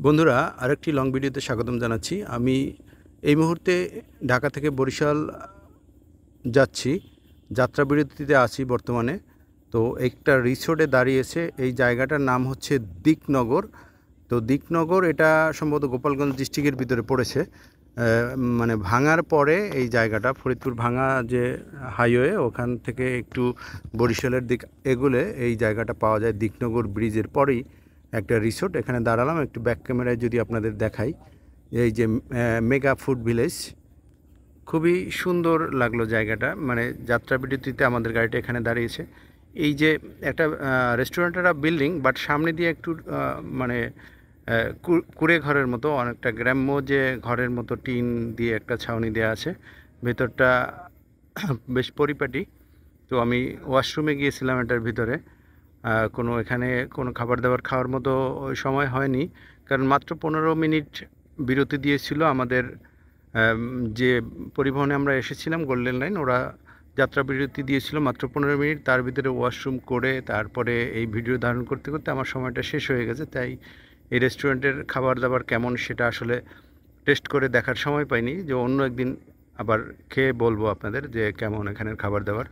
বন্ধুরা, আরেকটি লং ভিডিওতে স্বাগতম জানাচ্ছি। আমি এই মুহূর্তে ঢাকা থেকে বরিশাল যাচ্ছি, যাত্রা বিরতিতে আছি বর্তমানে। তো একটা রিসোর্টে দাঁড়িয়েছে, এই জায়গাটার নাম হচ্ছে দিকনগর। তো দিকনগর এটা সম্ভবত গোপালগঞ্জ ডিস্ট্রিক্টের ভিতরে পড়েছে। মানে ভাঙার পরে এই জায়গাটা ফরিদপুর ভাঙা যে হাইওয়ে, ওখান থেকে একটু বরিশালের দিক এগুলে এই জায়গাটা পাওয়া যায়। দিকনগর ব্রিজের পরেই একটা রিসোর্ট, এখানে দাঁড়ালাম। একটু ব্যাক ক্যামেরায় যদি আপনাদের দেখাই, এই যে মেগা ফুড ভিলেজ, খুবই সুন্দর লাগলো জায়গাটা। মানে যাত্রা বিরতিতে আমাদের গাড়িটা এখানে দাঁড়িয়েছে। এই যে একটা রেস্টুরেন্টের বিল্ডিং, বাট সামনে দিয়ে একটু মানে কুড়ে ঘরের মতো, অনেকটা গ্রাম্য যে ঘরের মতো টিন দিয়ে একটা ছাউনি দেওয়া আছে। ভেতরটা বেশ পরিপাটি। তো আমি ওয়াশরুমে গিয়েছিলাম এটার ভিতরে। এখানে কোনো খাবার দাবার খাওয়ার মতো ওই সময় হয়নি, কারণ মাত্র 15 মিনিট বিরতি দিয়েছিল আমাদের। যে পরিবহনে আমরা এসেছিলাম গোল্ডেন লাইন, ওরা যাত্রা বিরতি দিয়েছিল মাত্র 15 মিনিট। তার ভিতরে ওয়াশরুম করে তারপরে এই ভিডিও ধারণ করতে করতে আমার সময়টা শেষ হয়ে গেছে। তাই এই রেস্টুরেন্টের খাবার দাবার কেমন সেটা আসলে টেস্ট করে দেখার সময় পাইনি। যে অন্য একদিন আবার খেয়ে বলবো আপনাদের যে কেমন এখানের খাবার দাবার।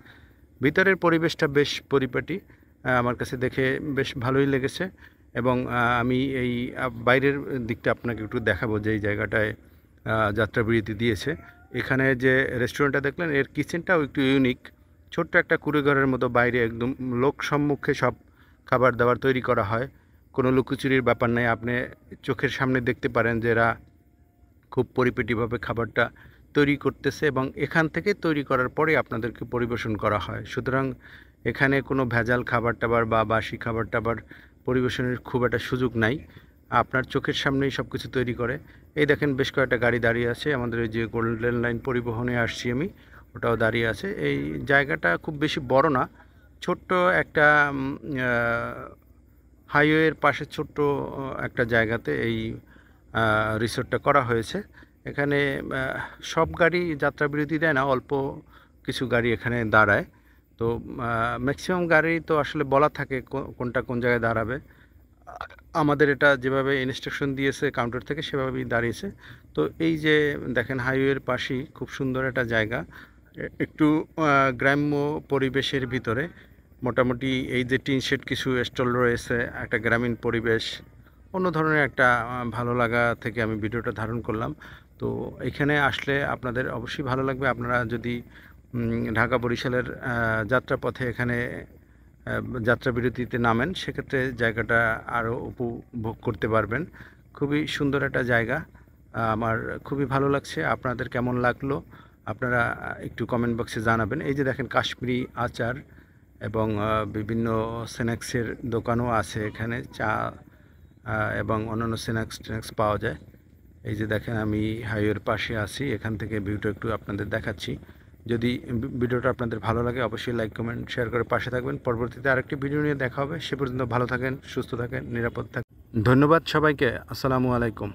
ভিতরের পরিবেশটা বেশ পরিপাটি, আমার কাছে দেখে বেশ ভালোই লেগেছে। এবং আমি এই বাইরের দিকটা আপনাকে একটু দেখাবো যে এই জায়গাটায় যাত্রা বিরতি দিয়েছে। এখানে যে রেস্টুরেন্টটা দেখলেন, এর কিচেনটাও একটু ইউনিক। ছোট্ট একটা কুড়েঘরের মতো, বাইরে একদম লোক সম্মুখে সব খাবার দাবার তৈরি করা হয়। কোনো লুকোচুরির ব্যাপার নেই, আপনি চোখের সামনে দেখতে পারেন যে এরা খুব পরিপাটিভাবে খাবারটা তৈরি করতেছে এবং এখান থেকে তৈরি করার পরে আপনাদেরকে পরিবেশন করা হয়। সুতরাং এখানে কোনো ভেজাল খাবার টাবার বা বাসি খাবার টাবার পরিবেশনের খুব একটা সুযোগ নাই, আপনার চোখের সামনেই সব কিছু তৈরি করে। এই দেখেন বেশ কয়েকটা গাড়ি দাঁড়িয়ে আছে, আমাদের ওই যে গোল্ডেন লাইন পরিবহনে আসছি আমি, ওটাও দাঁড়িয়ে আছে। এই জায়গাটা খুব বেশি বড় না, ছোট্ট একটা হাইওয়ের পাশে ছোট্ট একটা জায়গাতে এই রিসোর্টটা করা হয়েছে। এখানে সব গাড়ি যাত্রা বিরতি দেয় না, অল্প কিছু গাড়ি এখানে দাঁড়ায়। তো ম্যাক্সিমাম গাড়ি তো আসলে বলা থাকে কোনটা কোন জায়গায় দাঁড়াবে। আমাদের এটা যেভাবে ইনস্ট্রাকশন দিয়েছে কাউন্টার থেকে সেভাবেই দাঁড়িয়েছে। তো এই যে দেখেন হাইওয়ের পাশেই খুব সুন্দর একটা জায়গা, একটু গ্রাম্য পরিবেশের ভিতরে। মোটামুটি এই যে টিন শেড কিছু স্টল রয়েছে, একটা গ্রামীণ পরিবেশ, অন্য ধরনের একটা ভালো লাগা থেকে আমি ভিডিওটা ধারণ করলাম। তো এখানে আসলে আপনাদের অবশ্যই ভালো লাগবে। আপনারা যদি ঢাকা বরিশালের যাত্রাপথে এখানে যাত্রা বিরতিতে নামেন, সেক্ষেত্রে জায়গাটা আরও উপভোগ করতে পারবেন। খুবই সুন্দর একটা জায়গা, আমার খুবই ভালো লাগছে। আপনাদের কেমন লাগলো আপনারা একটু কমেন্ট বক্সে জানাবেন। এই যে দেখেন কাশ্মীরি আচার এবং বিভিন্ন স্ন্যাক্সের দোকানও আছে এখানে, চা এবং অন্যান্য স্ন্যাক্স পাওয়া যায়। এই যে দেখেন আমি হাইওয়ের পাশে আছি, এখান থেকে ভিউটা একটু আপনাদের দেখাচ্ছি। যদি ভিডিওটা আপনাদের ভালো লাগে অবশ্যই লাইক কমেন্ট শেয়ার করে পাশে থাকবেন। পরবর্তীতে আরেকটি ভিডিও নিয়ে দেখা হবে। সে পর্যন্ত ভালো থাকেন, সুস্থ থাকেন, নিরাপদ থাকেন। ধন্যবাদ সবাইকে। আসসালামু আলাইকুম।